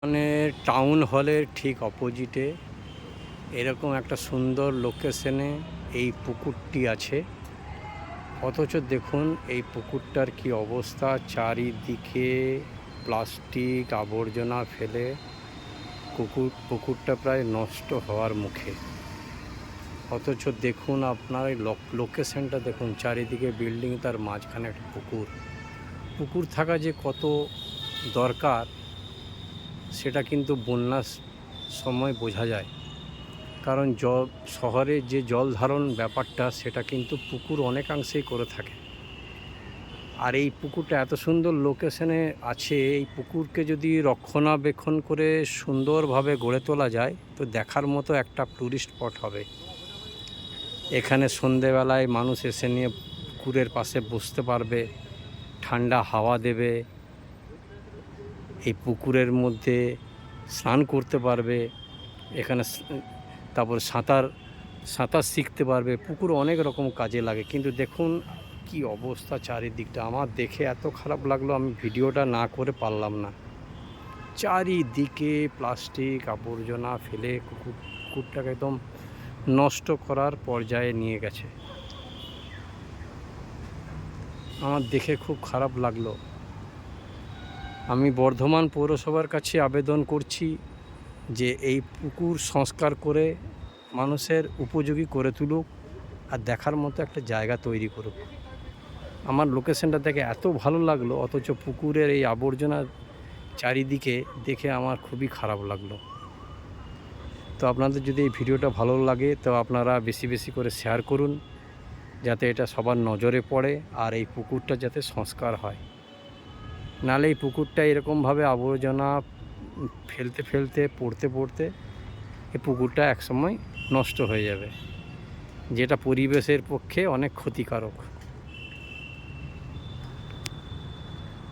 মানে টাউন হলের ঠিক অপোজিটে এরকম একটা সুন্দর লোকেশনে এই পুকুরটি আছে। অথচ দেখুন এই পুকুরটার কি অবস্থা, চারিদিকে প্লাস্টিক আবর্জনা ফেলে পুকুরটা প্রায় নষ্ট হওয়ার মুখে। অথচ দেখুন আপনার এই লোকেশনটা দেখুন, চারিদিকে বিল্ডিং, তার মাঝখানে একটা পুকুর থাকা যে কত দরকার সেটা কিন্তু বন্যার সময় বোঝা যায়। কারণ শহরে যে জল ধারণ ব্যাপারটা সেটা কিন্তু পুকুর অনেকাংশেই করে থাকে। আর এই পুকুরটা এত সুন্দর লোকেশনে আছে, এই পুকুরকে যদি রক্ষণাবেক্ষণ করে সুন্দরভাবে গড়ে তোলা যায় তো দেখার মতো একটা টুরিস্ট স্পট হবে। এখানে সন্ধেবেলায় মানুষ এসে নিয়ে পুকুরের পাশে বসতে পারবে, ঠান্ডা হাওয়া দেবে, এই পুকুরের মধ্যে স্নান করতে পারবে, এখানে তারপর সাঁতার শিখতে পারবে। পুকুর অনেক রকম কাজে লাগে, কিন্তু দেখুন কি অবস্থা চারিদিকটা। আমার দেখে এত খারাপ লাগলো, আমি ভিডিওটা না করে পারলাম না। চারিদিকে প্লাস্টিক আবর্জনা ফেলে পুকুরটাকে একদম নষ্ট করার পর্যায়ে নিয়ে গেছে। আমার দেখে খুব খারাপ লাগলো। আমি বর্ধমান পৌরসভার কাছে আবেদন করছি যে এই পুকুর সংস্কার করে মানুষের উপযোগী করে তুলুক আর দেখার মতো একটা জায়গা তৈরি করুক। আমার লোকেশনটা দেখে এত ভালো লাগলো, অথচ পুকুরের এই আবর্জনা চারিদিকে দেখে আমার খুবই খারাপ লাগলো। তো আপনাদের যদি এই ভিডিওটা ভালো লাগে তো আপনারা বেশি বেশি করে শেয়ার করুন, যাতে এটা সবার নজরে পড়ে আর এই পুকুরটা যাতে সংস্কার হয়। নাহলে এই পুকুরটা এরকমভাবে আবর্জনা ফেলতে পড়তে এই পুকুরটা একসময় নষ্ট হয়ে যাবে, যেটা পরিবেশের পক্ষে অনেক ক্ষতিকারক।